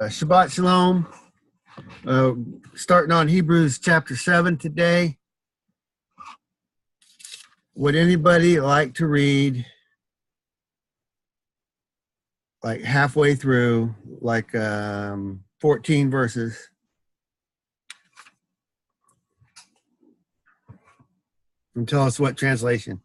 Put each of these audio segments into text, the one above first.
Shabbat Shalom. Starting on Hebrews chapter 7 today. Would anybody like to read like halfway through, like 14 verses? And tell us what translation.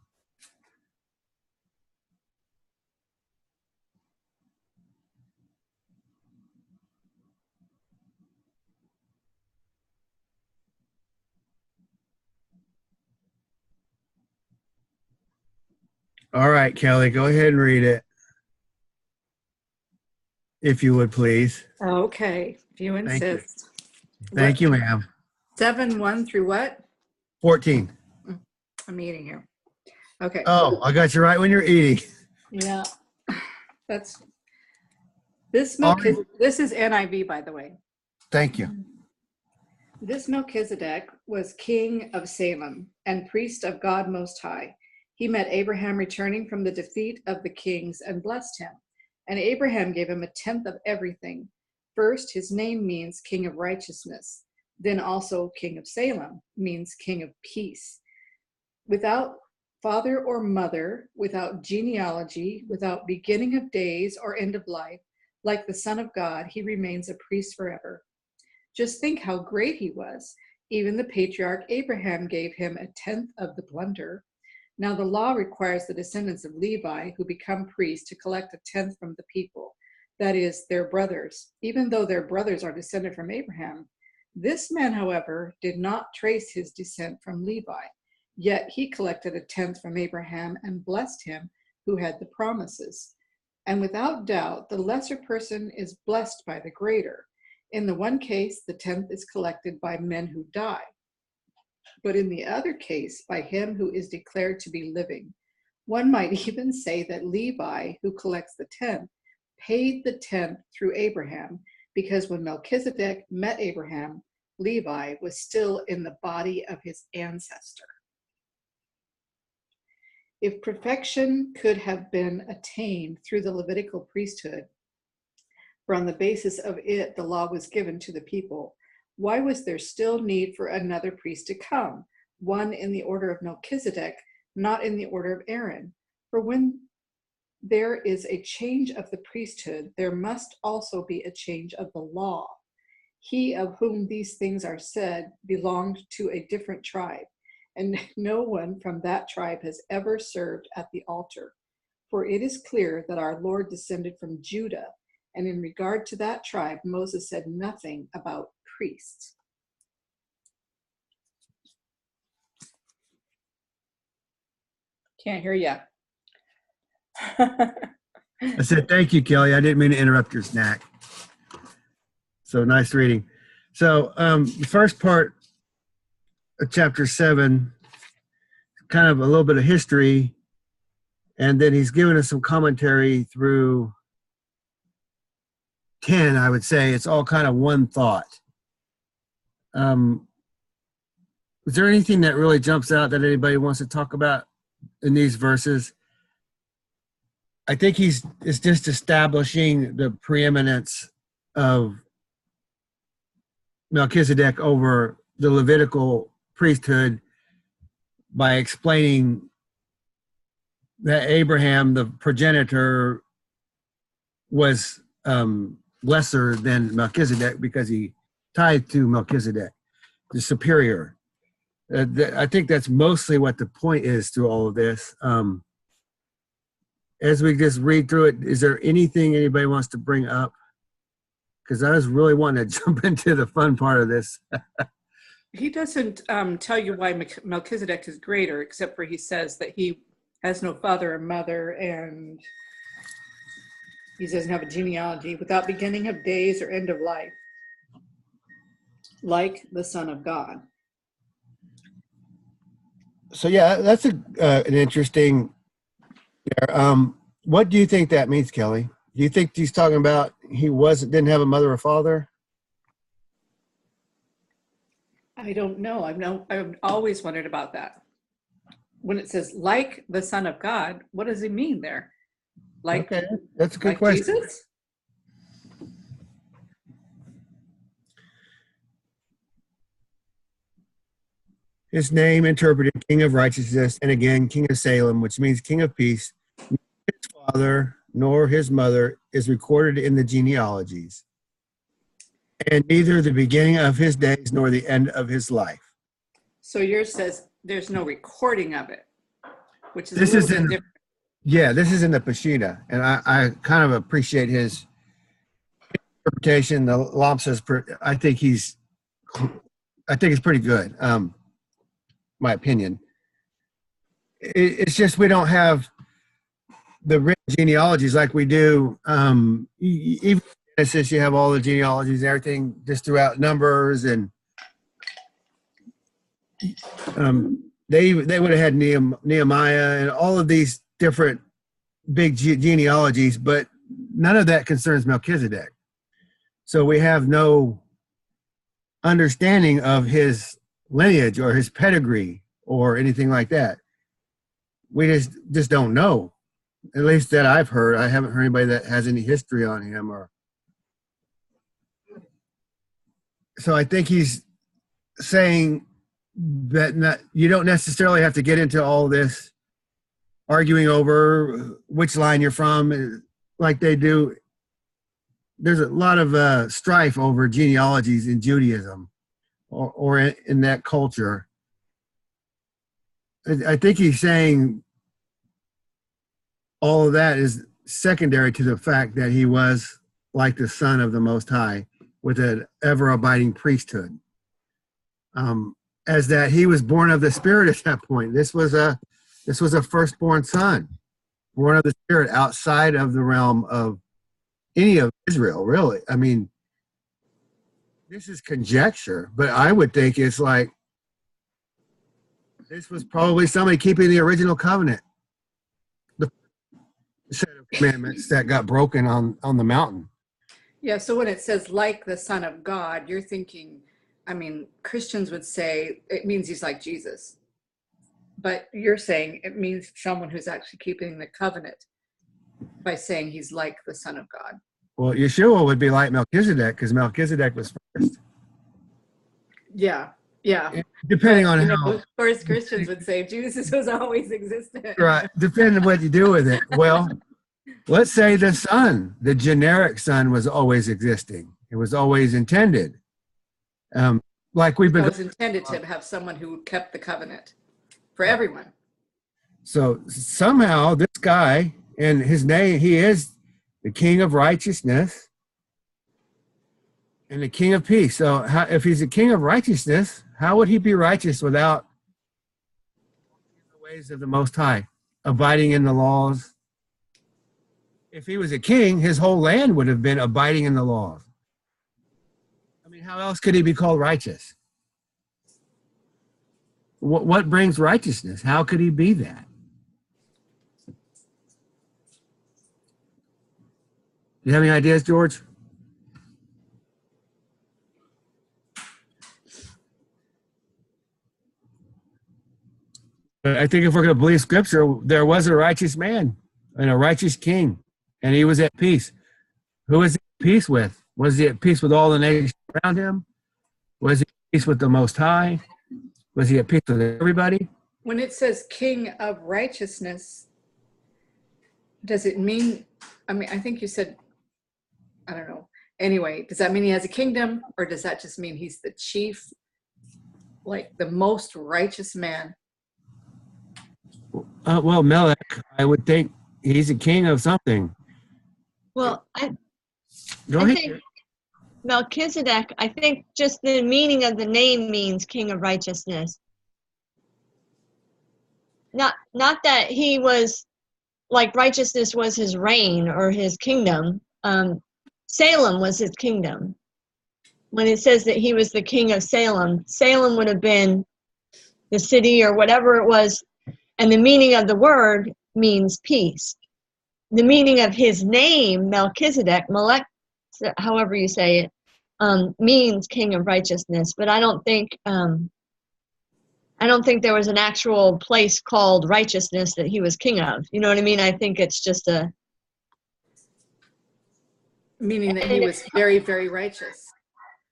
All right, Kelly, go ahead and read it. If you would, please. Okay, if you insist. Thank you, ma'am. 7:1 through what? 14. I'm eating here. Okay. Oh, I got you right when you're eating. Yeah. That's this Melchizedek. This is NIV, by the way. Thank you. This Melchizedek was king of Salem and priest of God Most High. He met Abraham returning from the defeat of the kings and blessed him. And Abraham gave him 1/10 of everything. First, his name means king of righteousness. Then also king of Salem means king of peace. Without father or mother, without genealogy, without beginning of days or end of life, like the Son of God, he remains a priest forever. Just think how great he was. Even the patriarch Abraham gave him 1/10 of the plunder. Now the law requires the descendants of Levi who become priests to collect 1/10 from the people, that is, their brothers, even though their brothers are descended from Abraham. This man, however, did not trace his descent from Levi, yet he collected 1/10 from Abraham and blessed him who had the promises. And without doubt, the lesser person is blessed by the greater. In the one case, the 1/10 is collected by men who die, but in the other case, by him who is declared to be living. One might even say that Levi, who collects the 1/10, paid the 1/10 through Abraham, because when Melchizedek met Abraham, Levi was still in the body of his ancestor. If perfection could have been attained through the Levitical priesthood, for on the basis of it the law was given to the people, why was there still need for another priest to come, one in the order of Melchizedek, not in the order of Aaron? For when there is a change of the priesthood, there must also be a change of the law. He of whom these things are said belonged to a different tribe, and no one from that tribe has ever served at the altar. For it is clear that our Lord descended from Judah, and in regard to that tribe, Moses said nothing about priests. Can't hear you. I said, thank you, Kelly. I didn't mean to interrupt your snack. So nice reading. So the first part of chapter 7, kind of a little bit of history, and then he's given us some commentary through 10, I would say. It's all kind of one thought. Is there anything that really jumps out that anybody wants to talk about in these verses? I think it's just establishing the preeminence of Melchizedek over the Levitical priesthood by explaining that Abraham, the progenitor, was lesser than Melchizedek because he tied to Melchizedek, the superior. I think that's mostly what the point is through all of this. As we just read through it, is there anything anybody wants to bring up? Because I was really wanting to jump into the fun part of this. He doesn't tell you why Melchizedek is greater, except for he says that he has no father or mother, and he doesn't have a genealogy, without beginning of days or end of life, like the Son of God. So yeah, that's an interesting. What do you think that means, Kelly? Do you think he's talking about he didn't have a mother or father? I don't know. I've always wondered about that. When it says like the Son of God, what does he mean there? Like, okay, that's a good like question. Jesus? His name interpreted King of Righteousness, and again King of Salem, which means King of Peace. His father nor his mother is recorded in the genealogies, and neither the beginning of his days nor the end of his life. So yours says there's no recording of it, which is This a is little bit in different. Yeah, this is in the Peshitta, and I kind of appreciate his interpretation. The Lamsa's, I think it's pretty good. My opinion. It's just we don't have the rich genealogies like we do. Even in Genesis, you have all the genealogies, and everything just throughout Numbers, and they would have had Nehemiah and all of these different big genealogies, but none of that concerns Melchizedek. So we have no understanding of his lineage or his pedigree or anything like that. We just don't know. At least that I've heard. I haven't heard anybody that has any history on him. So I think he's saying that you don't necessarily have to get into all this arguing over which line you're from like they do. There's a lot of strife over genealogies in Judaism or in that culture. I think he's saying all of that is secondary to the fact that he was like the Son of the Most High with an ever-abiding priesthood. As that he was born of the Spirit at that point. This was a firstborn son, born of the Spirit outside of the realm of any of Israel, really. I mean, this is conjecture, but I would think it's like this was probably somebody keeping the original covenant, the set of commandments that got broken on the mountain. Yeah, so when it says like the Son of God, you're thinking, I mean, Christians would say it means he's like Jesus. But you're saying it means someone who's actually keeping the covenant by saying he's like the Son of God. Well, Yeshua would be like Melchizedek because Melchizedek was first. Yeah, yeah. Depending on how. Of course, Christians would say Jesus was always existent. Right, depending on what you do with it. Well, let's say the Son, the generic Son, was always existing. It was always intended. Like we've been. It was intended to have someone who kept the covenant for everyone. So somehow this guy, and his name, he is the King of Righteousness and the King of Peace. So if he's the King of Righteousness, how would he be righteous without the ways of the Most High, abiding in the laws? If he was a king, his whole land would have been abiding in the laws. I mean, how else could he be called righteous? What brings righteousness? How could he be that? You have any ideas, George? I think if we're going to believe Scripture, there was a righteous man and a righteous king, and he was at peace. Who was he at peace with? Was he at peace with all the nations around him? Was he at peace with the Most High? Was he at peace with everybody? When it says King of Righteousness, does it mean, I mean, I think you said, I don't know. Anyway, does that mean he has a kingdom, or does that just mean he's the chief, like the most righteous man? Well, Melech, I would think he's a king of something. Well, Go I ahead. think Melchizedek, I think just the meaning of the name means King of Righteousness. Not that he was, like righteousness was his reign or his kingdom. Salem was his kingdom. When it says that he was the king of Salem, Salem would have been the city or whatever it was. And the meaning of the word means peace. The meaning of his name, Melchizedek, Melech, however you say it, means King of Righteousness. But I don't think there was an actual place called Righteousness that he was king of. You know what I mean? I think it's just a. Meaning that he was very, very righteous.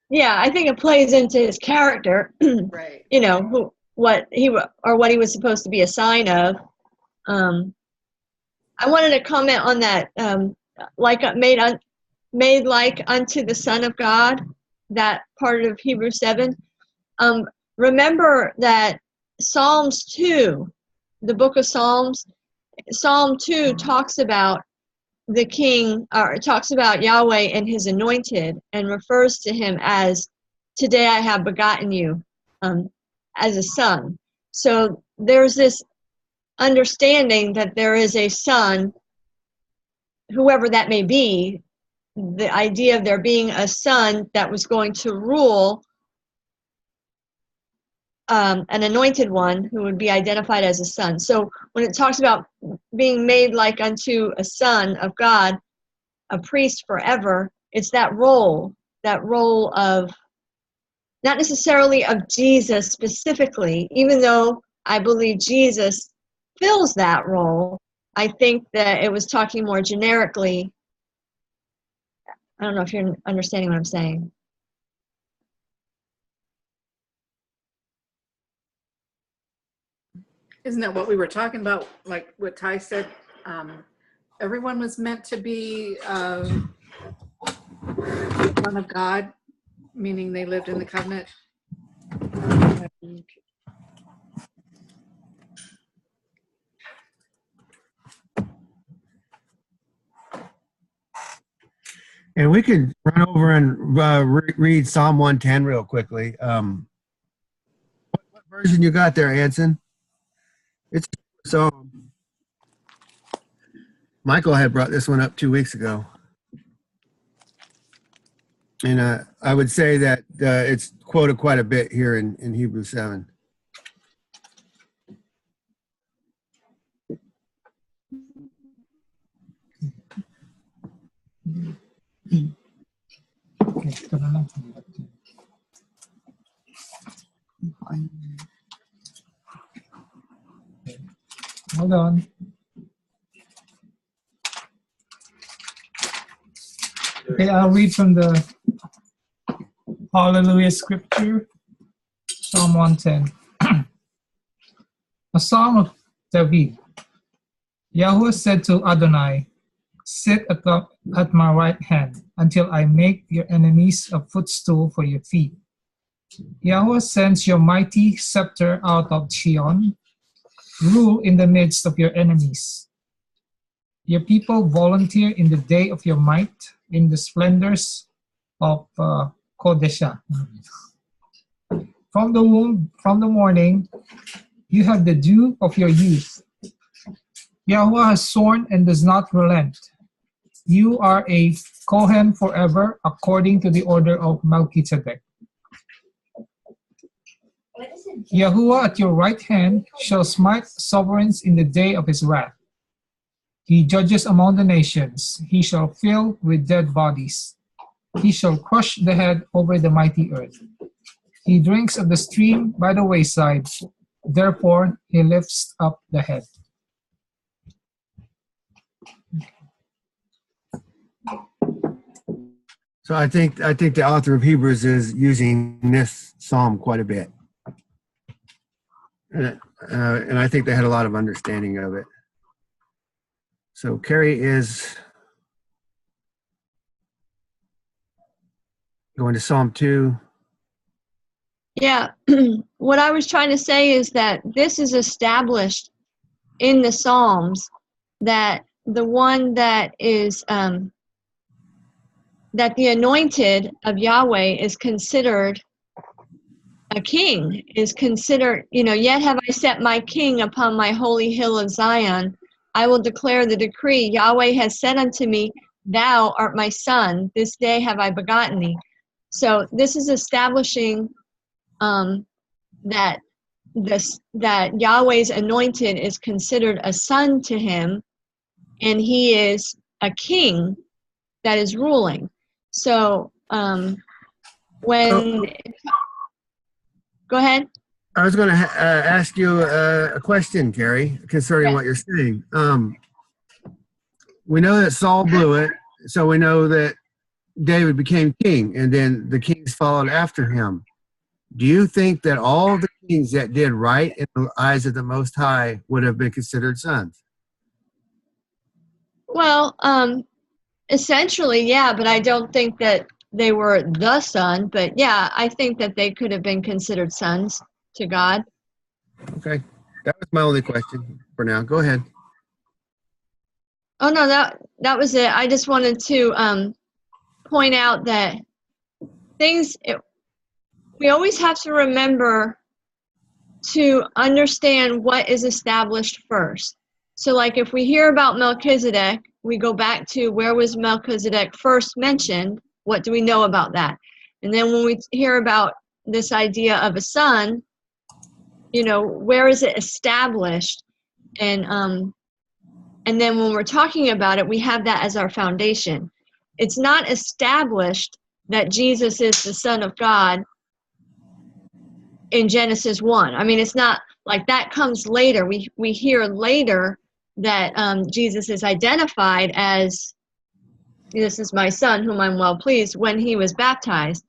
Yeah, I think it plays into his character. Right. You know, what he was supposed to be a sign of. I wanted to comment on that, like made like unto the Son of God, that part of Hebrews 7. Remember that Psalms 2, the book of Psalms, Psalm 2 talks about the king, or talks about Yahweh and his anointed, and refers to him as, today I have begotten you, as a son. So there's this understanding that there is a son, whoever that may be, the idea of there being a son that was going to rule, an anointed one who would be identified as a son. So when it talks about being made like unto a son of God, a priest forever, it's that role of, not necessarily of Jesus specifically, even though I believe Jesus fills that role. I think that it was talking more generically. I don't know if you're understanding what I'm saying. Isn't that what we were talking about? Like what Ty said, everyone was meant to be son of God, meaning they lived in the covenant. And we could run over and read Psalm 110 real quickly. What version you got there, Anson? It's so Michael had brought this one up 2 weeks ago. And I would say that it's quoted quite a bit here in Hebrews 7. Hold on. Okay, I'll read from the Hallelujah scripture, Psalm 110. A psalm of David. Yahweh said to Adonai, sit at my right hand until I make your enemies a footstool for your feet. Yahweh sends your mighty scepter out of Zion. Rule in the midst of your enemies. Your people volunteer in the day of your might, in the splendors of Kodeshah. From the morning, you have the dew of your youth. Yahweh has sworn and does not relent. You are a Kohen forever, according to the order of Melchizedek. Yahuwah at your right hand shall smite sovereigns in the day of his wrath. He judges among the nations. He shall fill with dead bodies. He shall crush the head over the mighty earth. He drinks of the stream by the wayside. Therefore, he lifts up the head. So I think the author of Hebrews is using this psalm quite a bit. And I think they had a lot of understanding of it. So Carrie is going to Psalm 2. Yeah, what I was trying to say is that this is established in the Psalms, that the one that is, that the anointed of Yahweh is considered a king, is considered, yet have I set my king upon my holy hill of Zion. I will declare the decree. Yahweh has said unto me, thou art my son. This day have I begotten thee. So this is establishing that Yahweh's anointed is considered a son to him, and he is a king that is ruling. So when go ahead. I was going to ask you a question, Carrie, concerning what you're saying. We know that Saul blew it, so we know that David became king, and then the kings followed after him. do you think that all the kings that did right in the eyes of the Most High would have been considered sons? Well, essentially, yeah, but I don't think that they were the son. But yeah, I think that they could have been considered sons to God. Okay. That was my only question for now. Go ahead. Oh no, that was it. I just wanted to point out that we always have to remember to understand what is established first. So like if we hear about Melchizedek, we go back to where was Melchizedek first mentioned? What do we know about that? And then when we hear about this idea of a son, where is it established? And then when we're talking about it, we have that as our foundation. It's not established that Jesus is the Son of God in Genesis 1. I mean, it's not like that comes later. We hear later that Jesus is identified as, this is my son whom I'm well pleased, when he was baptized.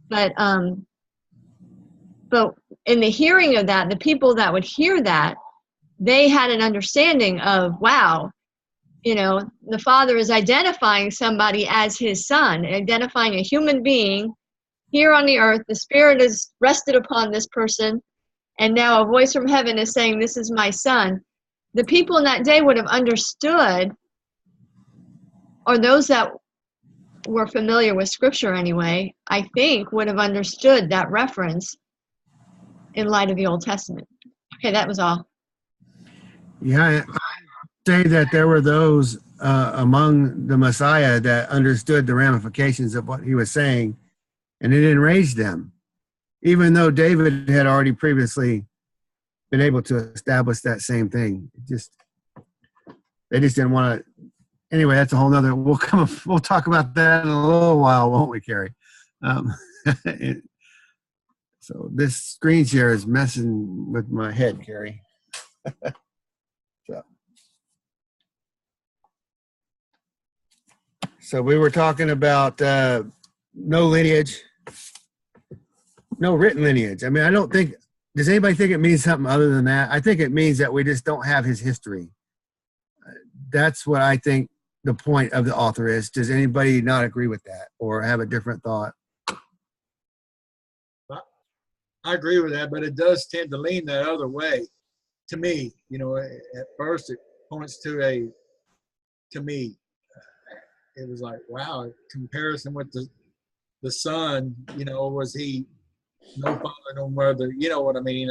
But in the hearing of that, the people that would hear that, they had an understanding of, wow, the Father is identifying somebody as his son, identifying a human being here on the earth. The Spirit is rested upon this person, and now a voice from heaven is saying, this is my son. The people in that day would have understood, or those that were familiar with Scripture anyway, I think would have understood that reference in light of the Old Testament. Okay, that was all. Yeah, I say that there were those among the Messiah that understood the ramifications of what he was saying, and it enraged them, even though David had already previously been able to establish that same thing. They just didn't want to. Anyway, that's a whole nother. We'll talk about that in a little while, won't we, Carrie? So this screen share is messing with my head, Carrie. So we were talking about no lineage, no written lineage. I mean, I don't think, does anybody think it means something other than that? I think it means that we just don't have his history. That's what I think the point of the author is. Does anybody not agree with that or have a different thought? I agree with that, but it does tend to lean that other way. To me, at first it points to me, it was like, wow, comparison with the son, was he no father, no mother, you know what I mean?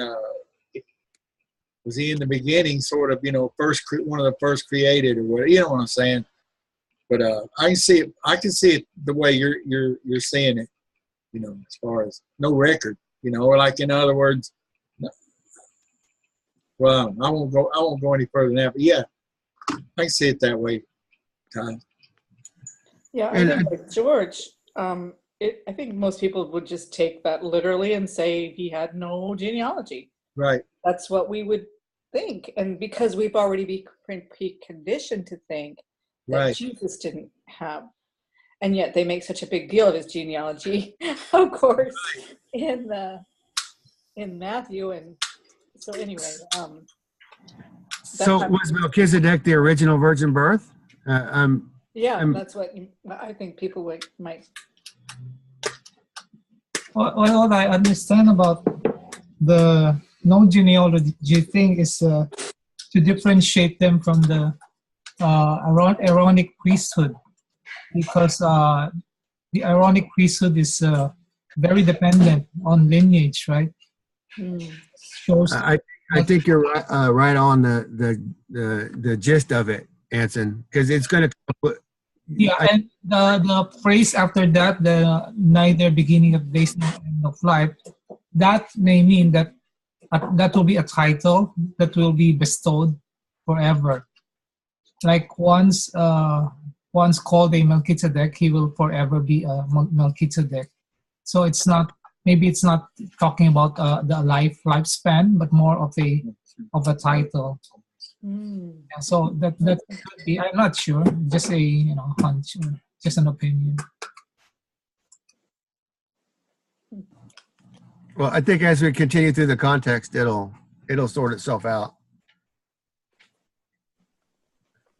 Was he in the beginning sort of, one of the first created or whatever, you know what I'm saying? But I can see it the way you're seeing it, as far as no record, or like in other words, no. Well, I won't go any further than that, but yeah, I can see it that way, Todd. Yeah, I think like George, I think most people would just take that literally and say he had no genealogy. Right. That's what we would think. And because we've already been preconditioned to think that Right. Jesus didn't have, and yet they make such a big deal of his genealogy, of course, in Matthew. And so anyway. So was Melchizedek the original virgin birth? That's what I think people might. What I understand about the no genealogy thing is to differentiate them from the Aaronic priesthood, because the Aaronic priesthood is very dependent on lineage, right? Shows. I think you're right on the gist of it, Anson, because it's going to. Yeah, and the phrase after that, the neither beginning of days nor end of life, that may mean that that will be a title that will be bestowed forever. Like once called a Melchizedek, he will forever be a Melchizedek. So it's not talking about the lifespan, but more of a title. Yeah, so that could be. I'm not sure. Just a hunch, or just an opinion. Well, I think as we continue through the context, it'll sort itself out.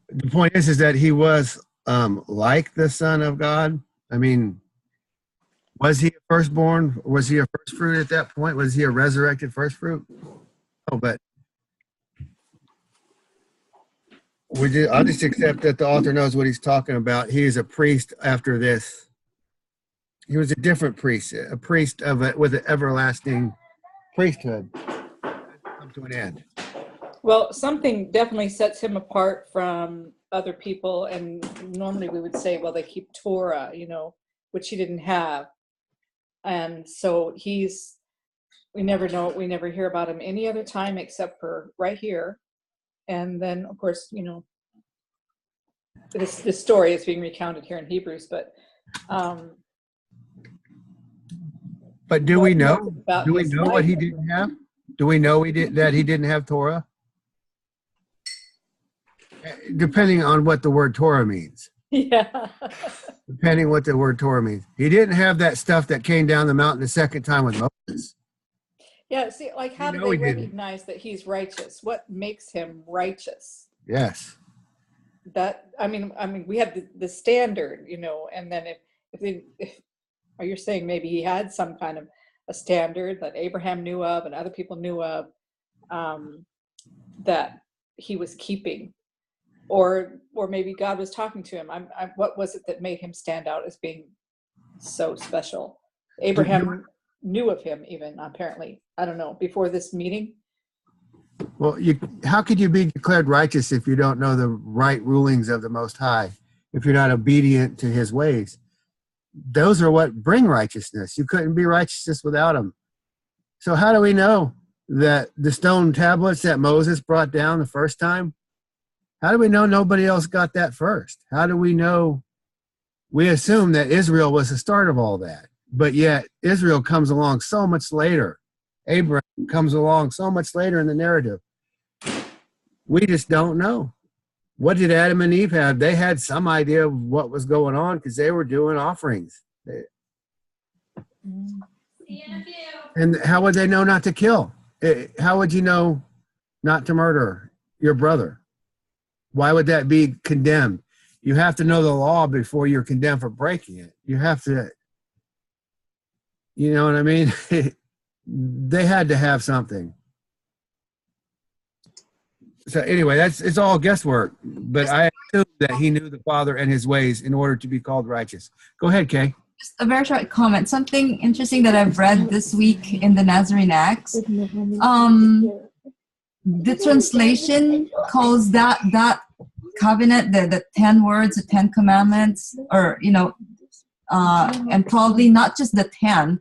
The point is that he was like the Son of God. I mean, was he a firstborn? Was he a first fruit at that point? Was he a resurrected first fruit? Oh, but I'll just accept that the author knows what he's talking about. He is a priest after this. He was a different priest, a priest with an everlasting priesthood. Come to an end. Well, something definitely sets him apart from other people, and normally we would say, well, they keep Torah, which he didn't have. And so we never hear about him any other time except for right here. And then, of course, this story is being recounted here in Hebrews, but do we know? Do we know what he didn't have? Do we know that he didn't have Torah? Depending on what the word Torah means. Yeah. Depending what the word Torah means. He didn't have that stuff that came down the mountain the second time with Moses. Yeah, see, like, how do they recognize that he's righteous? What makes him righteous? Yes. I mean, we have the standard, and then if you're saying maybe he had some kind of a standard that Abraham knew of and other people knew of, that he was keeping, or maybe God was talking to him. What was it that made him stand out as being so special? Abraham knew of him even, apparently. I don't know, before this meeting. Well, how could you be declared righteous if you don't know the right rulings of the Most High, if you're not obedient to his ways? Those are what bring righteousness. You couldn't be righteous without them. So how do we know that the stone tablets that Moses brought down the first time, how do we know nobody else got that first? How do we know? We assume that Israel was the start of all that, but yet Israel comes along so much later. Abraham comes along so much later in the narrative. We just don't know. What did Adam and Eve have? They had some idea of what was going on because they were doing offerings. And how would they know not to kill? How would you know not to murder your brother? Why would that be condemned? You have to know the law before you're condemned for breaking it. You have to, you know what I mean? They had to have something. So anyway, it's all guesswork. But I assume that he knew the Father and his ways in order to be called righteous. Go ahead, Kay. Just a very short comment. Something interesting that I've read this week in the Nazarene Acts. The translation calls that covenant the 10 words, the 10 commandments, or and probably not just the 10,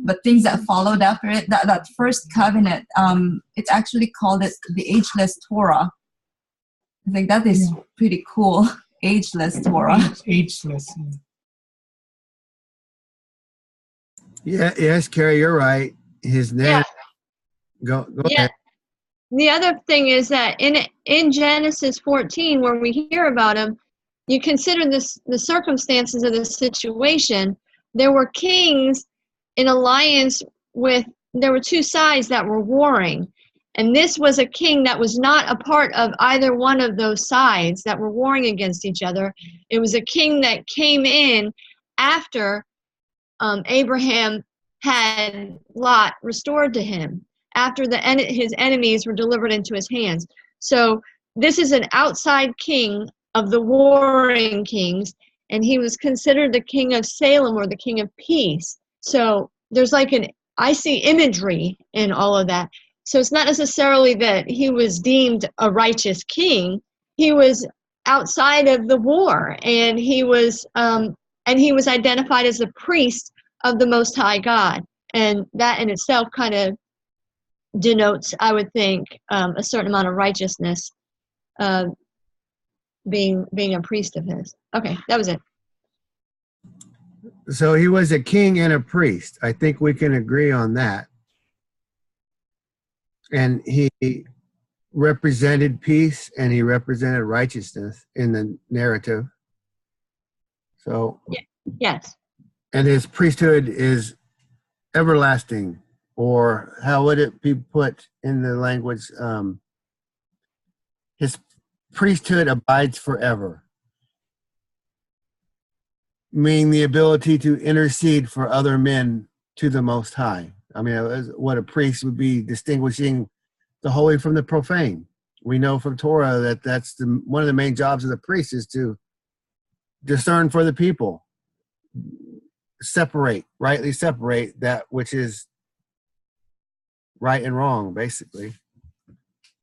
but things that followed after it. That first covenant, it's actually called the ageless Torah. I think that is pretty cool. Ageless Torah. Ageless. Yeah. Yes, Carrie, you're right. His name. Yeah. Go ahead. The other thing is that in Genesis 14, where we hear about him, you consider the circumstances of the situation. There were kings in alliance there were two sides that were warring. And this was a king that was not a part of either one of those sides that were warring against each other. It was a king that came in after Abraham had Lot restored to him, after his enemies were delivered into his hands. So this is an outside king of the warring kings, and he was considered the king of Salem, or the king of peace. So there's I see imagery in all of that. So it's not necessarily that he was deemed a righteous king. He was outside of the war, and he was identified as the priest of the Most High God. And that in itself kind of denotes, I would think, a certain amount of righteousness, being a priest of his. Okay, that was it. So he was a king and a priest. I think we can agree on that. And he represented peace and he represented righteousness in the narrative. So yes. And his priesthood is everlasting. or how would it be put in the language? His priesthood abides forever, meaning the ability to intercede for other men to the Most High. I mean, what a priest would be, distinguishing the holy from the profane. We know from Torah that that's one of the main jobs of the priest is to discern for the people, rightly separate that which is right and wrong, basically,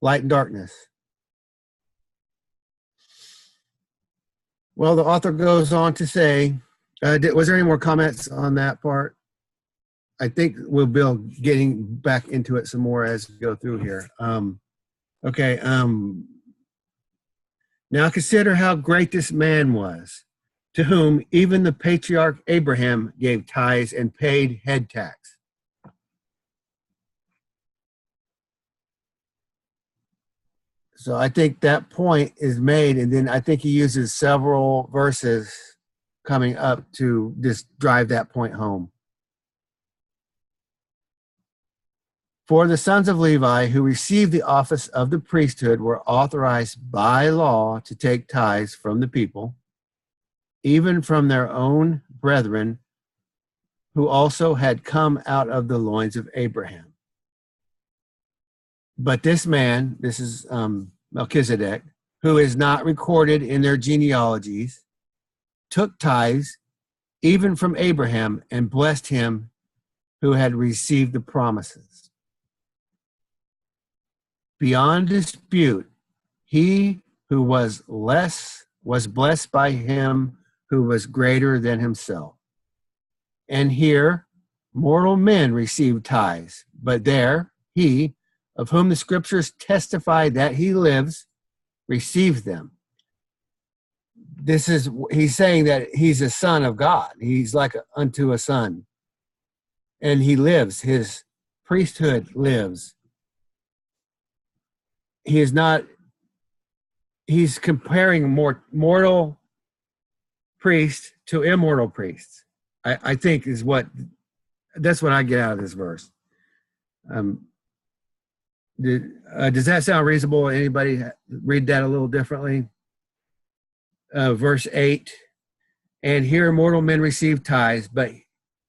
light and darkness. Well, the author goes on to say, was there any more comments on that part? I think we'll be getting back into it some more as we go through here. Okay. Now consider how great this man was, to whom even the patriarch Abraham gave tithes and paid head tax. So I think that point is made, and then I think he uses several verses coming up to just drive that point home. For the sons of Levi who received the office of the priesthood were authorized by law to take tithes from the people, even from their own brethren who also had come out of the loins of Abraham. But this man, this is Melchizedek, who is not recorded in their genealogies, took tithes even from Abraham and blessed him who had received the promises. Beyond dispute, he who was less was blessed by him who was greater than himself. And here, mortal men received tithes, but there, he, of whom the scriptures testify that he lives, receives them. He's saying that he's a son of God. He's like unto a son. And he lives, his priesthood lives. He's comparing mortal priests to immortal priests. I think that's what I get out of this verse. Does that sound reasonable? Anybody read that a little differently? Verse 8, and here mortal men receive tithes, but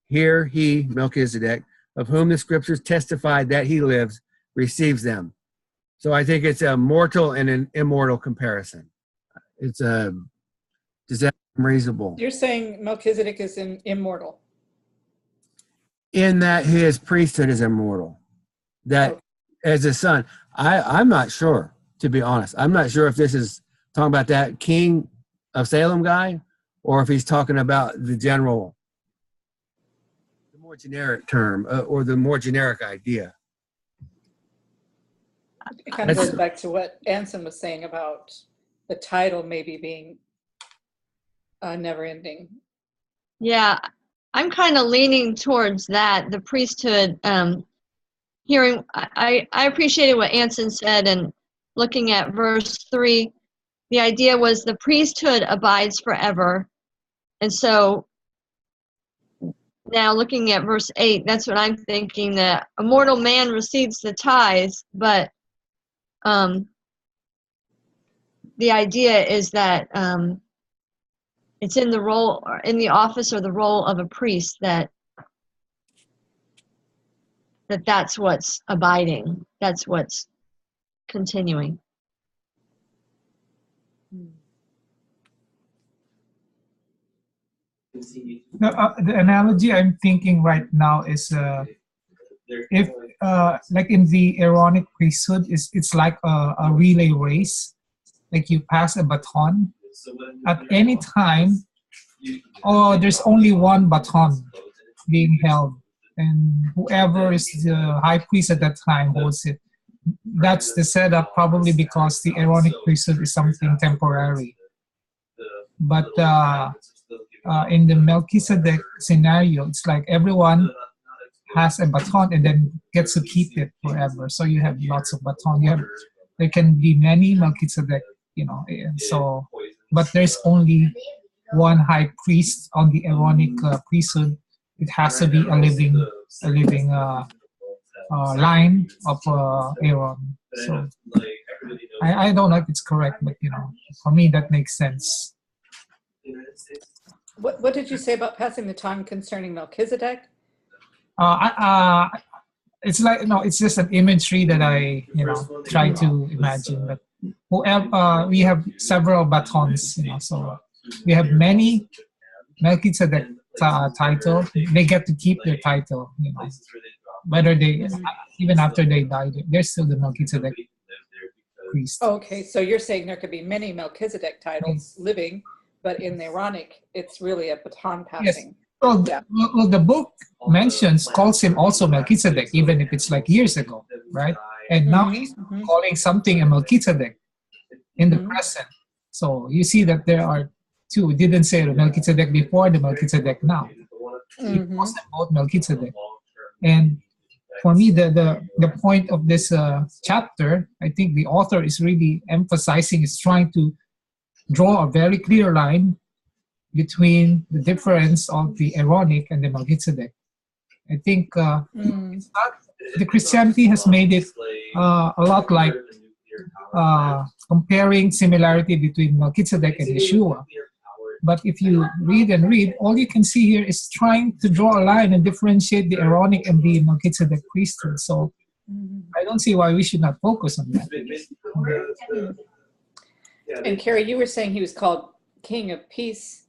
here he, Melchizedek, of whom the scriptures testify that he lives, receives them. So I think it's a mortal and an immortal comparison. Does that seem reasonable? You're saying Melchizedek is immortal. In that his priesthood is immortal. That as a son, I'm not sure, to be honest. I'm not sure if this is talking about that king of Salem guy, or if he's talking about the more generic term, or the more generic idea. It kind of goes back to what Anson was saying about the title maybe being never ending. Yeah, I'm kind of leaning towards that, the priesthood. I appreciated what Anson said, and looking at verse 3, the idea was the priesthood abides forever. And so now looking at verse 8, that's what I'm thinking, that a mortal man receives the tithes, but the idea is that it's in the role, or in the office or the role of a priest, that's what's abiding, that's what's continuing. The analogy I'm thinking right now is if like in the Aaronic priesthood, it's like a relay race. Like you pass a baton at any time. There's only one baton being held, and whoever is the high priest at that time holds it. That's the setup, probably because the Aaronic priesthood is something temporary. But in the Melchizedek scenario, it's like everyone has a baton and then gets to keep it forever. So you have lots of batons. There can be many Melchizedek, and so, but there's only one high priest on the Aaronic priesthood. It has to be a living line of Aaron. So I don't know if it's correct, but for me that makes sense. What did you say about passing the time concerning Melchizedek? It's like it's just an imagery that I try to imagine. But whoever we have several batons, so we have many Melchizedek title. They get to keep their title, whether they even after they die, they're still the Melchizedek priest. Okay, so you're saying there could be many Melchizedek titles living, but in the Aaronic, it's really a baton passing. Yes. Well, the book calls him also Melchizedek, even if it's like years ago, right? And now he's calling something a Melchizedek in the present. So you see that there are two. We didn't say the Melchizedek before, the Melchizedek now. He calls them both Melchizedek. And for me, the point of this chapter, I think the author is really emphasizing, is trying to draw a very clear line between the difference of the Aaronic and the Melchizedek. I think it's not, the Christianity has made it a lot like comparing similarity between Melchizedek and Yeshua. But if you read, all you can see here is trying to draw a line and differentiate the Aaronic and the Melchizedek priesthood. So I don't see why we should not focus on that. And Carrie, you were saying he was called King of Peace,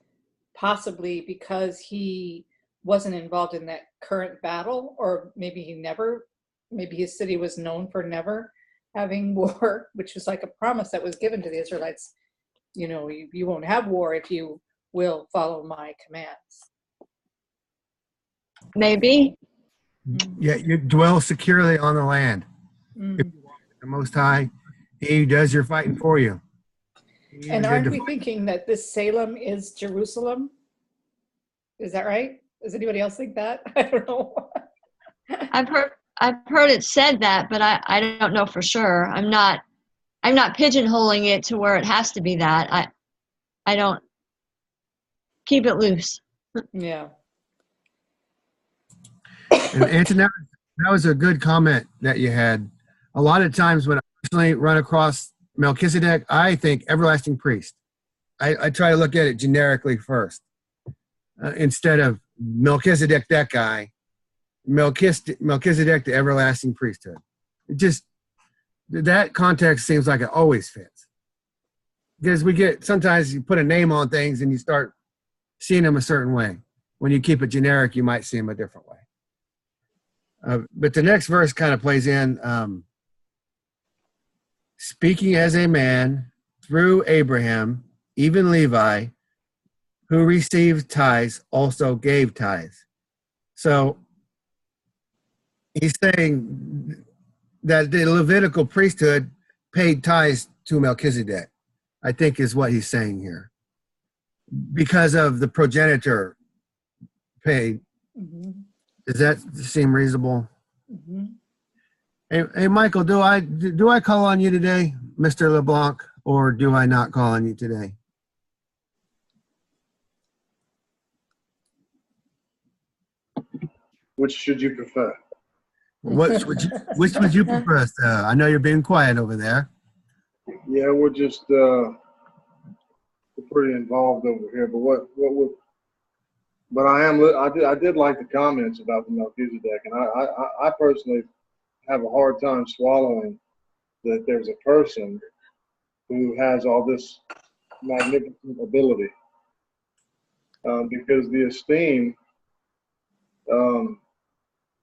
possibly because he wasn't involved in that current battle, or maybe his city was known for never having war, which was like a promise that was given to the Israelites. You won't have war if you will follow my commands. Maybe. Yeah, you dwell securely on the land. If you walk with the Most High, He does your fighting for you. And aren't we thinking that this Salem is Jerusalem? Is that right? Does anybody else think that? I don't know. I've heard it said that, but I don't know for sure. I'm not pigeonholing it to where it has to be that. I don't keep it loose. Yeah. And Anton, that was a good comment that you had. A lot of times when I personally run across Melchizedek, I think everlasting priest. I try to look at it generically first, instead of Melchizedek, that guy. Melchizedek, the everlasting priesthood. It just, that context seems like it always fits. Because sometimes you put a name on things and you start seeing them a certain way. When you keep it generic, you might see them a different way. But the next verse kind of plays in, speaking as a man through Abraham, even Levi, who received tithes, also gave tithes. So he's saying that the Levitical priesthood paid tithes to Melchizedek, I think is what he's saying here. Because of the progenitor paid. Does that seem reasonable? Hey, Michael, do I call on you today, Mr. LeBlanc, or do I not call on you today? Which should you prefer? Which would you prefer? I know you're being quiet over there. Yeah, we're just we're pretty involved over here. But I did like the comments about the Melchizedek, and I personally have a hard time swallowing that there's a person who has all this magnificent ability, because the esteem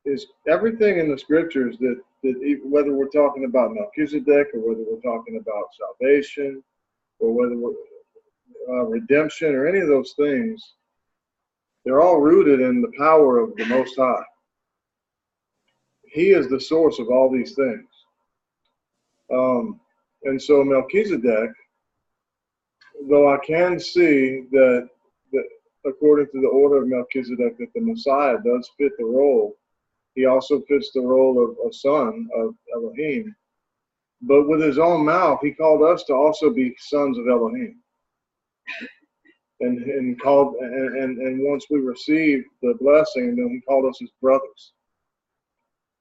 is everything in the scriptures that whether we're talking about Melchizedek or whether we're talking about salvation or whether we're redemption or any of those things, they're all rooted in the power of the Most High. He is the source of all these things. And so Melchizedek, though I can see that according to the order of Melchizedek that the Messiah does fit the role, he also fits the role of a son of Elohim. But with his own mouth, he called us to also be sons of Elohim. And once we received the blessing, then he called us his brothers.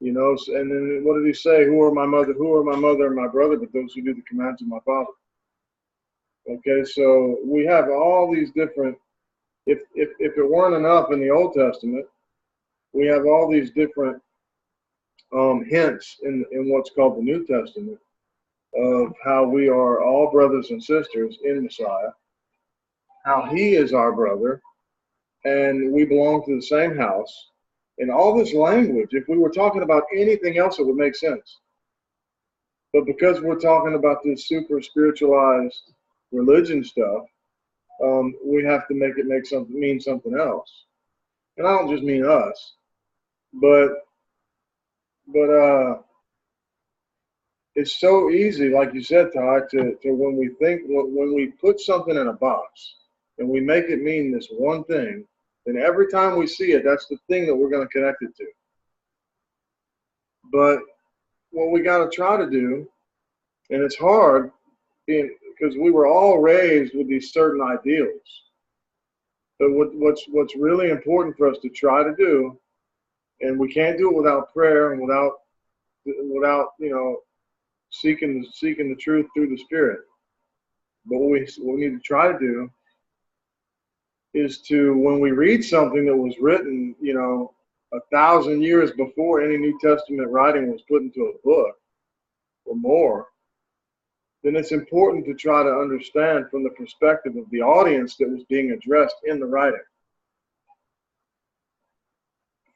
You know, and then what did he say? Who are my mother? Who are my mother and my brother? But those who do the commands of my Father. Okay, so we have all these different. If it weren't enough in the Old Testament, we have all these different hints in what's called the New Testament of how we are all brothers and sisters in Messiah, how he is our brother, and we belong to the same house. And all this language, if we were talking about anything else, it would make sense. But because we're talking about this super spiritualized religion stuff, we have to make it mean something else. And I don't just mean us, but it's so easy, like you said, Ty, to when we put something in a box and we make it mean this one thing, then every time we see it, that's the thing that we're going to connect it to. But what we got to try to do, and it's hard, because we were all raised with these certain ideals. But what's really important for us to try to do, and we can't do it without prayer and without seeking the truth through the Spirit. But what we need to try to do is to, when we read something that was written, 1,000 years before any New Testament writing was put into a book or more, then it's important to try to understand from the perspective of the audience that was being addressed in the writing,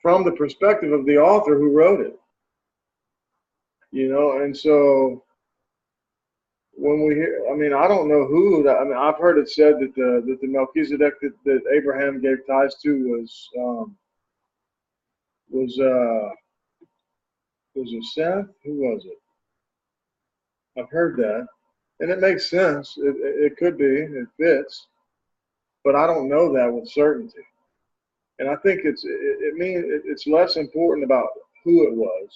from the perspective of the author who wrote it. And so when we hear, I don't know who, I've heard it said that the Melchizedek that Abraham gave tithes to was it Seth? Who was it? I've heard that, and it makes sense. It could be, it fits, but I don't know that with certainty. And I think it's less important about who it was,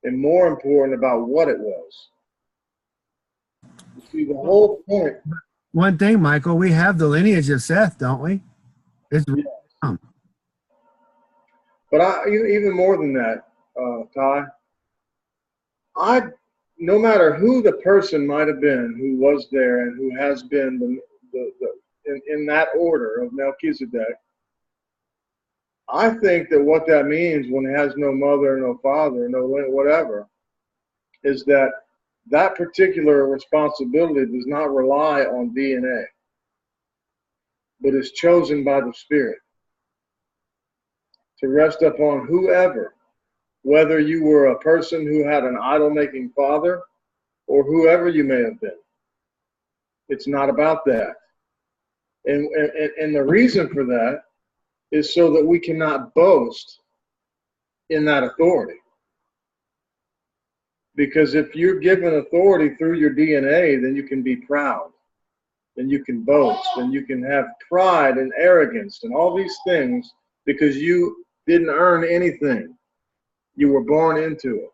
and more important about what it was. You see, the whole point. One thing, Michael, we have the lineage of Seth, don't we? It's But even more than that, Ty, no matter who the person might have been who was there and who has been in that order of Melchizedek, I think that what that means when it has no mother, no father, no whatever, is that particular responsibility does not rely on DNA, but is chosen by the Spirit to rest upon whoever, whether you were a person who had an idol-making father or whoever you may have been. It's not about that. And the reason for that is so that we cannot boast in that authority. Because if you're given authority through your DNA, then you can be proud, and you can boast, and you can have pride and arrogance and all these things because you didn't earn anything. You were born into it.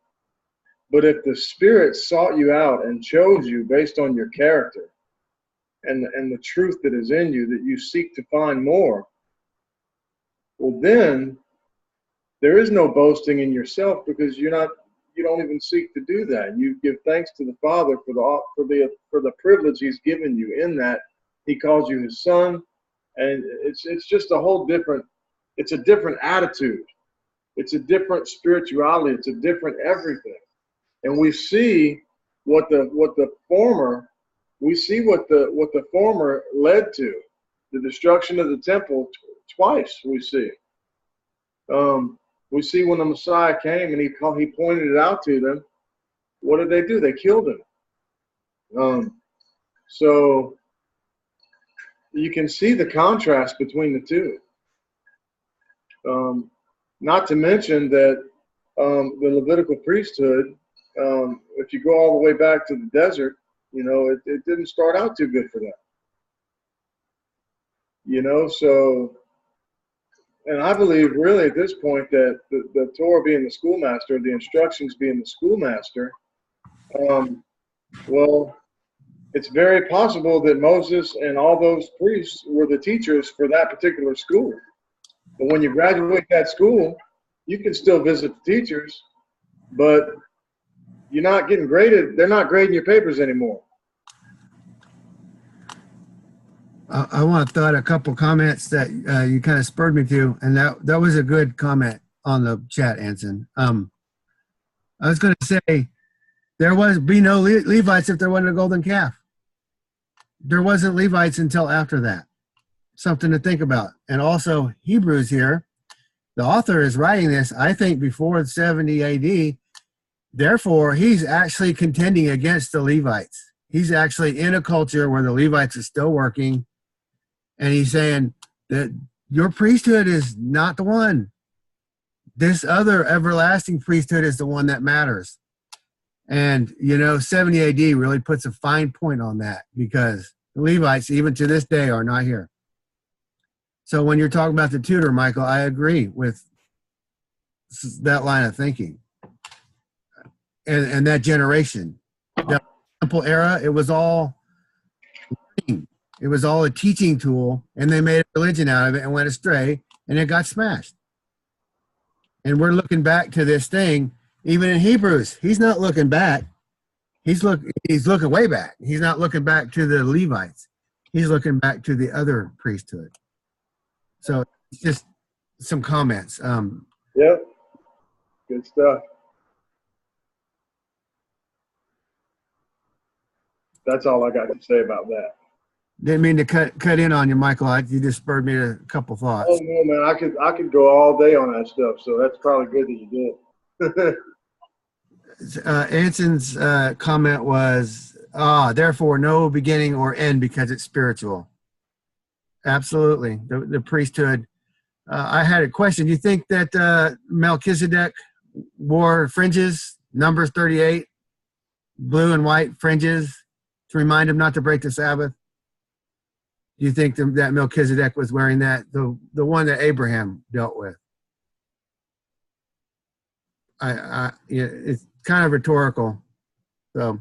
But if the Spirit sought you out and chose you based on your character and the truth that is in you that you seek to find more, well, then there is no boasting in yourself, because you don't even seek to do that. You give thanks to the Father for the privilege He's given you in that He calls you His son, and it's just a whole different. It's a different attitude. It's a different spirituality. It's a different everything. And we see what the former led to, the destruction of the temple twice. We see when the Messiah came and he pointed it out to them. What did they do? They killed him. So you can see the contrast between the two. Not to mention that the Levitical priesthood, if you go all the way back to the desert, it didn't start out too good for them. So, and I believe really at this point that the Torah being the schoolmaster, the instructions being the schoolmaster, well, it's very possible that Moses and all those priests were the teachers for that particular school. But when you graduate that school, you can still visit the teachers, but you're not getting graded. They're not grading your papers anymore. I want to throw out a couple comments that you kind of spurred me to, and that was a good comment on the chat, Anson. I was going to say there would be no Levites if there wasn't a golden calf. There wasn't Levites until after that. Something to think about. And also Hebrews here, the author is writing this, I think, before 70 AD. Therefore, he's actually contending against the Levites. He's actually in a culture where the Levites are still working. And he's saying that your priesthood is not the one. This other everlasting priesthood is the one that matters. And, 70 AD really puts a fine point on that, because the Levites, even to this day, are not here. So when you're talking about the tutor, Michael, I agree with that line of thinking. And that generation. That temple era, it was all a teaching tool, and they made a religion out of it and went astray, and it got smashed. And we're looking back to this thing, even in Hebrews. He's not looking back. He's looking way back. He's not looking back to the Levites. He's looking back to the other priesthood. So it's just some comments. Yep. Good stuff. That's all I got to say about that. Didn't mean to cut in on you, Michael. You just spurred me to a couple thoughts. Oh no, man! I could go all day on that stuff. So that's probably good that you did. Anson's comment was, therefore no beginning or end because it's spiritual. Absolutely. The priesthood. I had a question. Do you think that Melchizedek wore fringes, Numbers 38, blue and white fringes, to remind him not to break the Sabbath? Do you think that Melchizedek was wearing that, the one that Abraham dealt with? It's kind of rhetorical. So,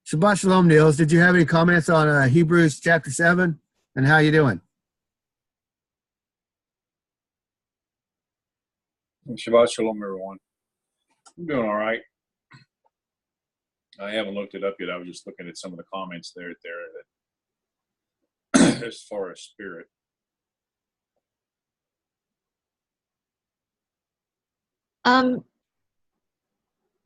Shabbat Shalom, Niels. Did you have any comments on Hebrews chapter 7 and how you doing? Shabbat Shalom, everyone. I'm doing all right. I haven't looked it up yet. I was just looking at some of the comments there that as far as spirit.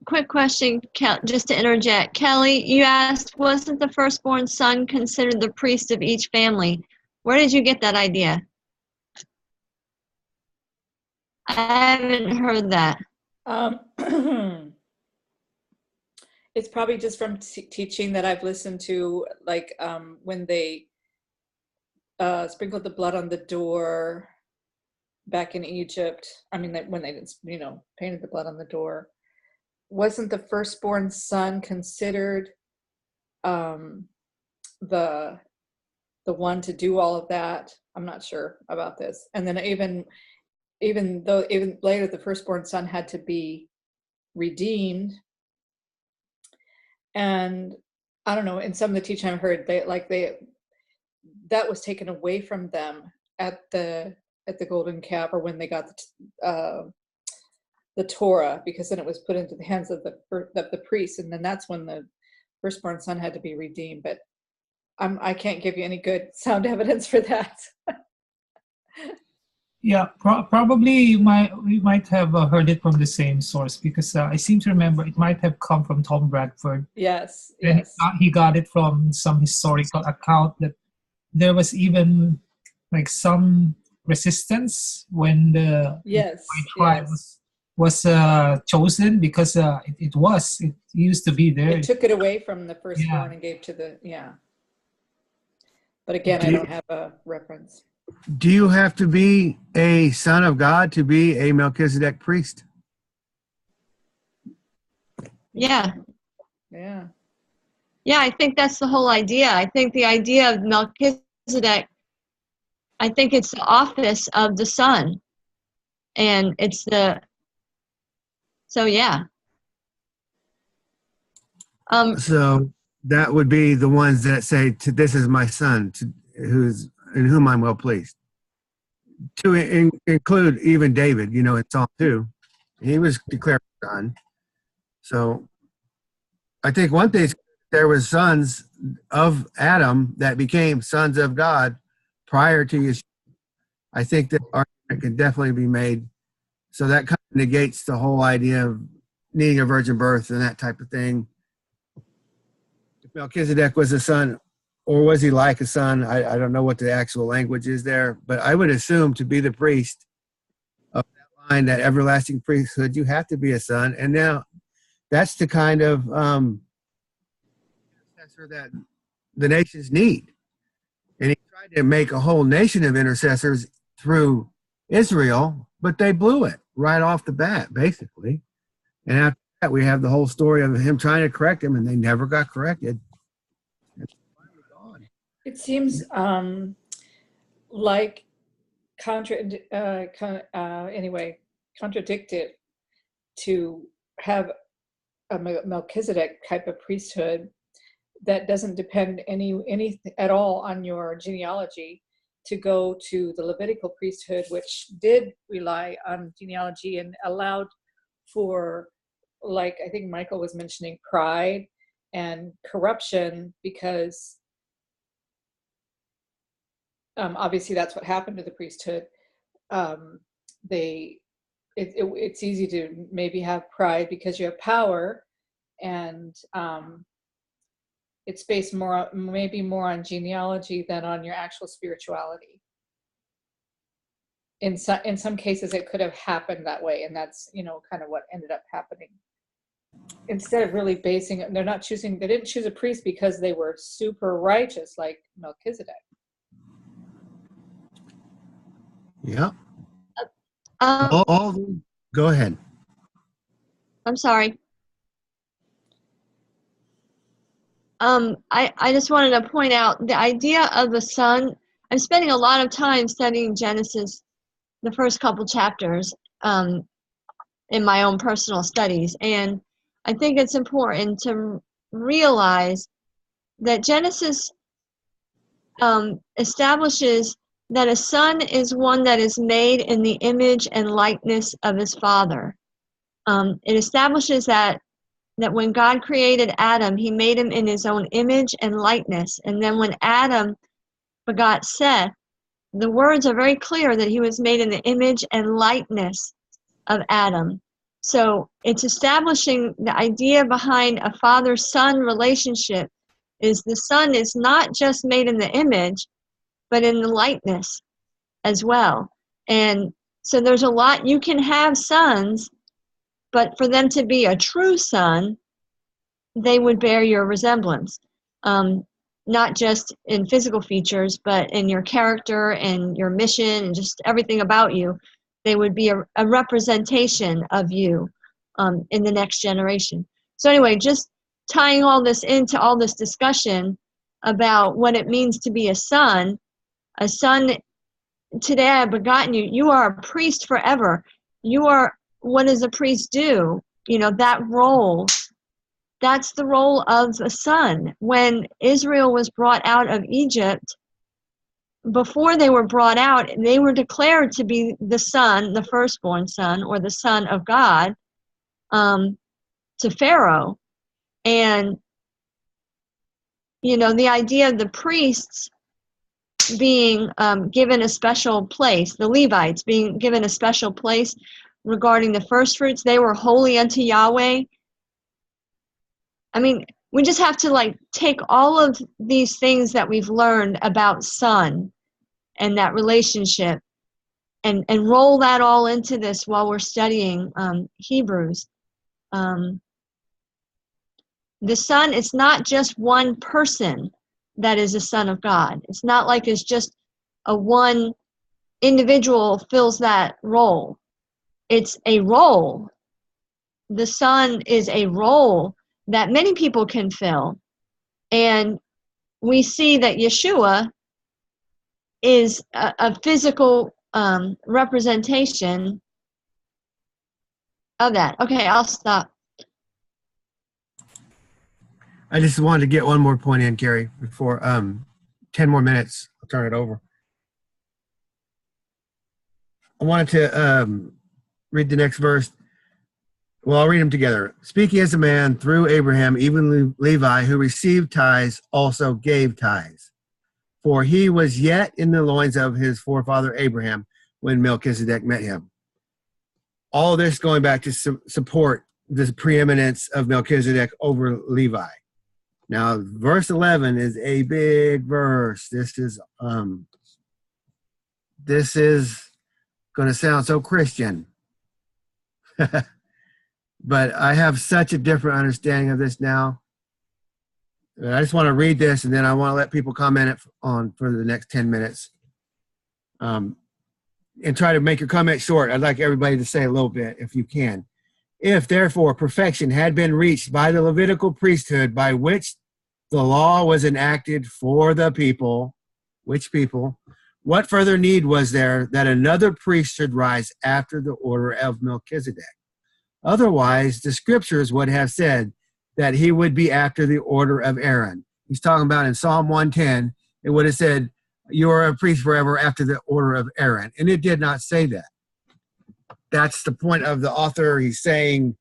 Quick question, just to interject. Kelly, you asked, wasn't the firstborn son considered the priest of each family? Where did you get that idea? I haven't heard that. It's probably just from teaching that I've listened to, like when they sprinkled the blood on the door back in Egypt. I mean, when they painted the blood on the door. Wasn't the firstborn son considered the one to do all of that? I'm not sure about this. And then even later, the firstborn son had to be redeemed. And I don't know, in some of the teaching I've heard, that was taken away from them at the golden calf, or when they got the Torah, because then it was put into the hands of the priest, and then that's when the firstborn son had to be redeemed. But I can't give you any good sound evidence for that. Yeah, probably we might have heard it from the same source, because I seem to remember it might have come from Tom Bradford. Yes. And he got it from some historical account that there was even like some resistance when the tribe was chosen, because it used to be there. It took it away from the firstborn and gave to the But again, I don't have a reference. Do you have to be a son of God to be a Melchizedek priest? Yeah. Yeah. Yeah, I think that's the whole idea. I think the idea of Melchizedek, I think it's the office of the son. And it's so yeah. So that would be the ones that say, "This is my son, in whom I'm well pleased." To include even David, in Psalm 2. He was declared son. So I think one thing, there was sons of Adam that became sons of God prior to Yeshua. I think that argument can definitely be made. So that kind of negates the whole idea of needing a virgin birth and that type of thing. If Melchizedek was a son, or was he like a son? I don't know what the actual language is there, but I would assume to be the priest of that line, that everlasting priesthood, you have to be a son. And now that's the kind of intercessor that the nations need. And he tried to make a whole nation of intercessors through Israel, but they blew it right off the bat, basically. And after that, we have the whole story of him trying to correct him, and they never got corrected. It seems like contradicted to have a Melchizedek type of priesthood that doesn't depend any at all on your genealogy, to go to the Levitical priesthood, which did rely on genealogy and allowed for, like I think Michael was mentioning, pride and corruption, because obviously that's what happened to the priesthood. It's easy to maybe have pride because you have power, and it's based maybe more on genealogy than on your actual spirituality. In some cases, it could have happened that way, and that's kind of what ended up happening. Instead of really basing it, they didn't choose a priest because they were super righteous like Melchizedek. Yeah. Go ahead. I'm sorry. I just wanted to point out the idea of the son. I'm spending a lot of time studying Genesis, the first couple chapters, in my own personal studies. And I think it's important to realize that Genesis establishes that a son is one that is made in the image and likeness of his father. It establishes that when God created Adam, he made him in his own image and likeness. And then when Adam begot Seth, the words are very clear that he was made in the image and likeness of Adam. So it's establishing the idea behind a father-son relationship is the son is not just made in the image, but in the likeness as well. And so there's a lot, you can have sons, but for them to be a true son, they would bear your resemblance, not just in physical features, but in your character and your mission and just everything about you. They would be a representation of you in the next generation. So anyway, just tying all this into all this discussion about what it means to be a son, today I have begotten you. You are a priest forever. You are, what does a priest do? That role, that's the role of a son. When Israel was brought out of Egypt, before they were brought out, they were declared to be the son, the firstborn son, or the son of God, to Pharaoh. And, the idea of the priests being given a special place, the Levites being given a special place regarding the first fruits, they were holy unto Yahweh. I mean, we just have to take all of these things that we've learned about son and that relationship and roll that all into this while we're studying Hebrews. The son is not just one person that is a son of God. It's not like it's just a one individual fills that role. It's a role. The son is a role that many people can fill. And we see that Yeshua is a physical representation of that. Okay, I'll stop. I just wanted to get one more point in, Carrie, before 10 more minutes. I'll turn it over. I wanted to read the next verse. Well, I'll read them together. Speaking as a man through Abraham, even Levi, who received tithes, also gave tithes. For he was yet in the loins of his forefather Abraham when Melchizedek met him. All this going back to support the preeminence of Melchizedek over Levi. Now, verse 11 is a big verse. This is going to sound so Christian. But I have such a different understanding of this now. I just want to read this, and then I want to let people comment on for the next 10 minutes. And try to make your comment short. I'd like everybody to say a little bit, if you can. If, therefore, perfection had been reached by the Levitical priesthood, by which the law was enacted for the people, which people? What further need was there that another priest should rise after the order of Melchizedek? Otherwise, the scriptures would have said that he would be after the order of Aaron. He's talking about in Psalm 110, it would have said, you are a priest forever after the order of Aaron. And it did not say that. That's the point of the author. He's saying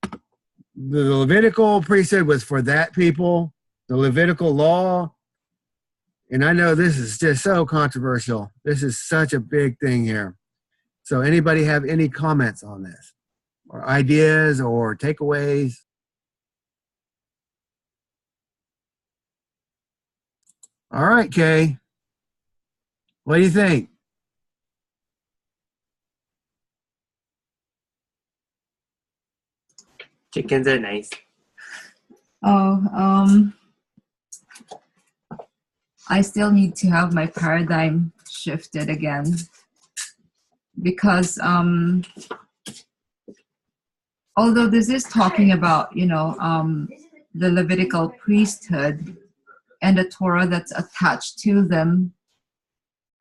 the Levitical priesthood was for that people, the Levitical law. And I know this is just so controversial. This is such a big thing here. So anybody have any comments on this? Or ideas or takeaways? All right, Kay. What do you think? Chickens are nice. Oh, I still need to have my paradigm shifted again, because although this is talking about, the Levitical priesthood and the Torah that's attached to them,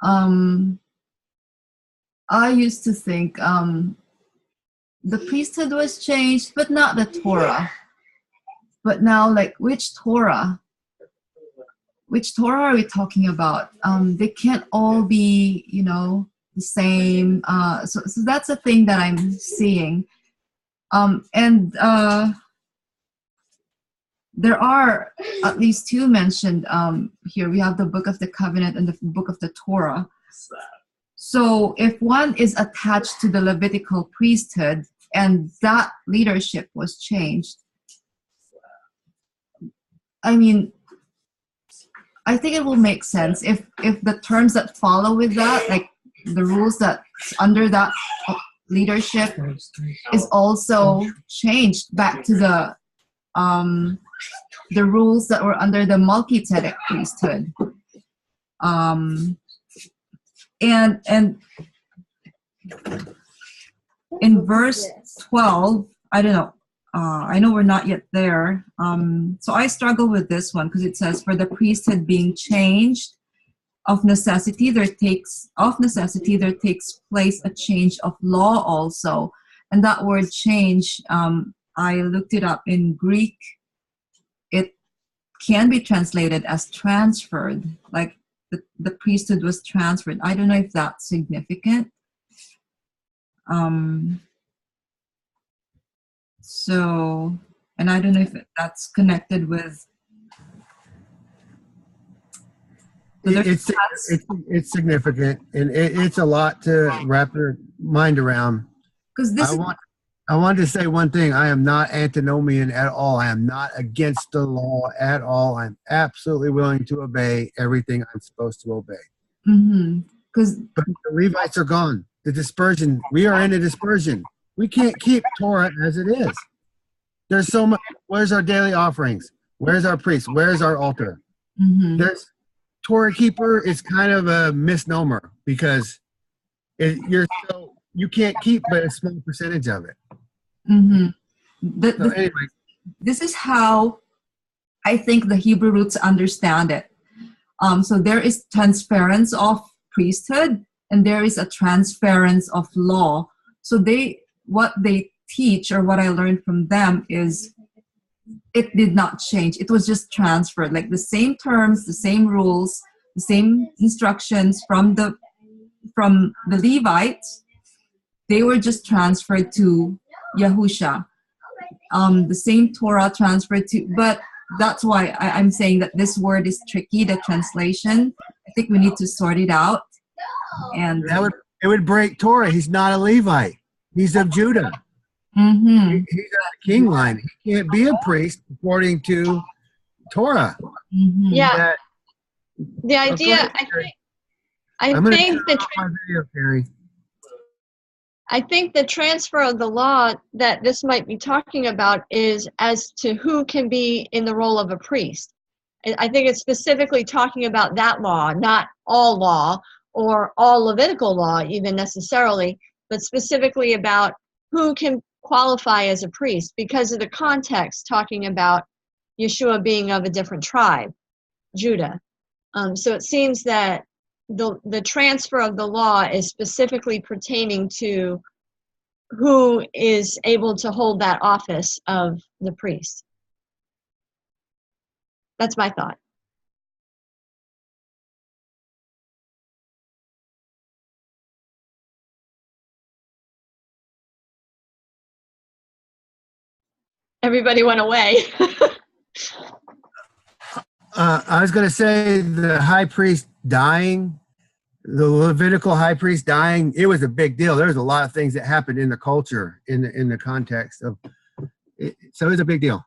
I used to think the priesthood was changed, but not the Torah. But now, like, which Torah? Which Torah are we talking about? They can't all be, the same. So that's a thing that I'm seeing. There are at least two mentioned here. We have the Book of the Covenant and the Book of the Torah. So if one is attached to the Levitical priesthood and that leadership was changed, I mean, I think it will make sense if the terms that follow with that, like the rules that's under that leadership, is also changed back to the rules that were under the Melchizedek priesthood. And in verse 12, I don't know. I know we're not yet there. So I struggle with this one because it says, for the priesthood being changed, of necessity there takes place a change of law also. And that word change, I looked it up in Greek. It can be translated as transferred, like the priesthood was transferred. I don't know if that's significant. So, and I don't know if that's connected with. It's significant, and it's a lot to wrap your mind around. Because I want to say one thing. I am not antinomian at all. I am not against the law at all. I'm absolutely willing to obey everything I'm supposed to obey. Mm-hmm. But the Levites are gone. The dispersion. We are in a dispersion. We can't keep Torah as it is. There's so much. Where's our daily offerings? Where's our priest? Where's our altar? Mm-hmm. There's Torah keeper is kind of a misnomer because you can't keep but a small percentage of it. Mm-hmm. So anyway, this is how I think the Hebrew roots understand it. So there is transference of priesthood and there is a transference of law. So what they teach, or what I learned from them, is it did not change. It was just transferred, like the same terms, the same rules, the same instructions from the Levites. They were just transferred to Yahusha. the same Torah transferred to, but that's why I'm saying that this word is tricky, the translation. I think we need to sort it out. And it would break Torah. He's not a Levite. He's of Judah. mhm, He's on the king line. He can't be a priest according to Torah. mhm. Yeah, That, the go idea, ahead, Carrie. I'm I going to think turn off my video, Carrie. I think the transfer of the law that this might be talking about is as to who can be in the role of a priest. I think it's specifically talking about that law, not all law or all Levitical law even necessarily, but specifically about who can qualify as a priest because of the context talking about Yeshua being of a different tribe, Judah. So it seems that the transfer of the law is specifically pertaining to who is able to hold that office of the priest. That's my thought. Everybody went away. I was going to say the high priest dying, the Levitical high priest dying, it was a big deal. There's a lot of things that happened in the culture in the context of it. So it was a big deal.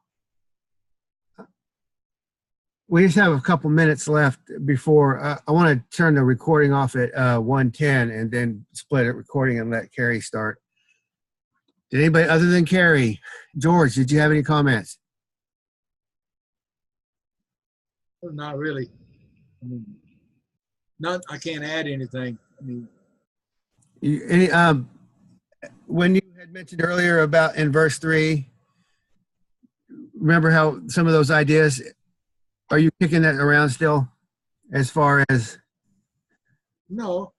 We just have a couple minutes left before I want to turn the recording off at 1:10 and then split it recording and let Carrie start. Did anybody other than Carrie? George, did you have any comments? Not really. I mean, I can't add anything. I mean, When you had mentioned earlier about in verse 3, remember how some of those ideas, are you kicking that around still as far as? no,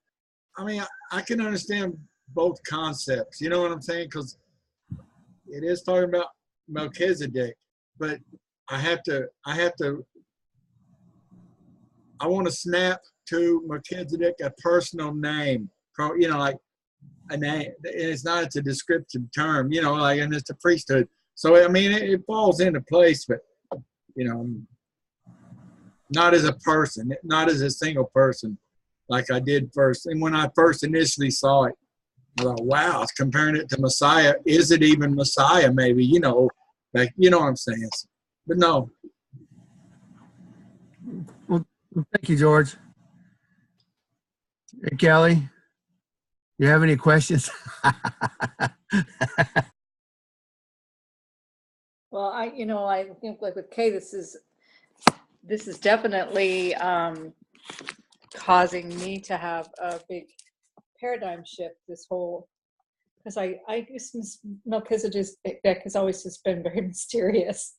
I mean, I can understand both concepts. You know what I'm saying? Because it is talking about Melchizedek, but I want to snap to Melchizedek a personal name, you know, like a name. It's not, it's a descriptive term, you know, like, and it's a priesthood. So, I mean, it falls into place, but, you know, not as a person, not as a single person, like I did first. And when I first initially saw it, I thought, wow, it's comparing it to Messiah. Is it even Messiah? Maybe, you know, like, you know what I'm saying? But no. Well, thank you, George. Hey, Kelly, you have any questions? Well, I think like with Kay, this is definitely causing me to have a big paradigm shift. This whole, because I guess Melchizedek has always just been very mysterious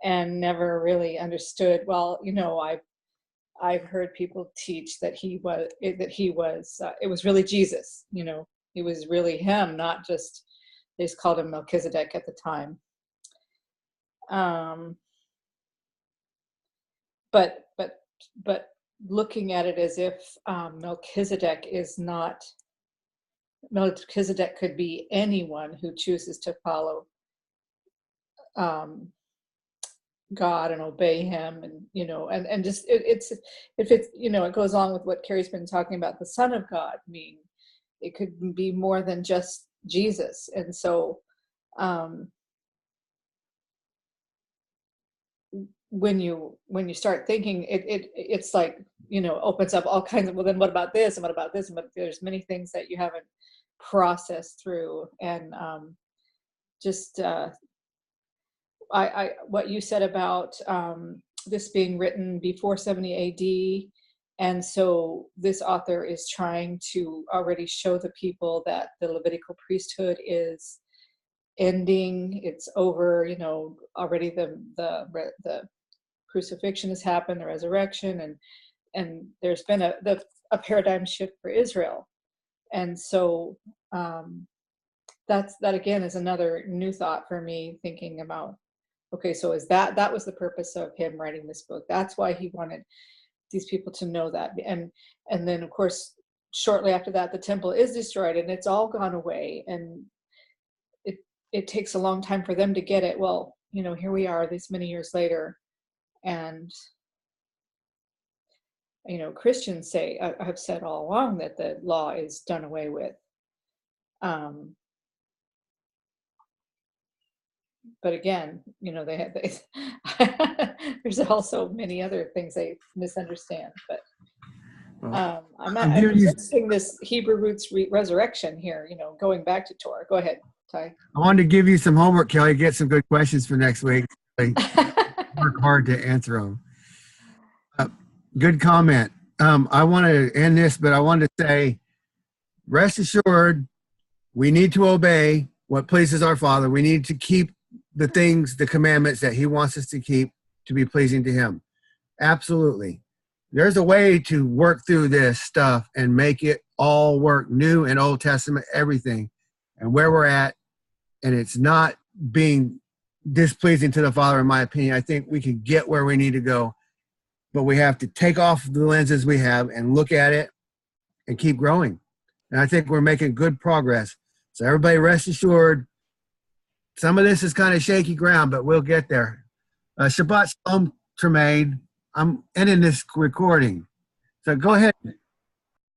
and never really understood. Well, you know, I've heard people teach that it was really Jesus. You know, it was really him, not just, they just called him Melchizedek at the time. But looking at it as if Melchizedek could be anyone who chooses to follow God and obey him, and you know, and just it's you know, it goes along with what Carrie's been talking about, the Son of God. I mean, it could be more than just Jesus, and so when you start thinking, it's like, you know, opens up all kinds of, well, then what about this and what about this, but there's many things that you haven't processed through, and just what you said about this being written before 70 AD, and so this author is trying to already show the people that the Levitical priesthood is ending, it's over, you know, already the crucifixion has happened, the resurrection, and there's been a paradigm shift for Israel, and so that again is another new thought for me, thinking about, okay, so is that was the purpose of him writing this book? That's why he wanted these people to know that, and then of course shortly after that the temple is destroyed and it's all gone away, and it takes a long time for them to get it. Well, here we are this many years later, and Christians say, have said all along that the law is done away with. But again, there's also many other things they misunderstand. But I'm interested this Hebrew roots resurrection here. Going back to Torah. Go ahead, Ty. I wanted to give you some homework, Kelly. Get some good questions for next week. Work hard to answer them. Good comment. I want to end this, but I wanted to say, rest assured, we need to obey what pleases our Father. We need to keep the commandments that He wants us to keep to be pleasing to Him. Absolutely. There's a way to work through this stuff and make it all work, New and Old Testament, everything, and where we're at, and it's not being displeasing to the Father, in my opinion. I think we can get where we need to go, but we have to take off the lenses we have and look at it and keep growing. And I think we're making good progress. So everybody rest assured, some of this is kind of shaky ground, but we'll get there. Shabbat Shalom, Tremaine. I'm ending this recording. So go ahead.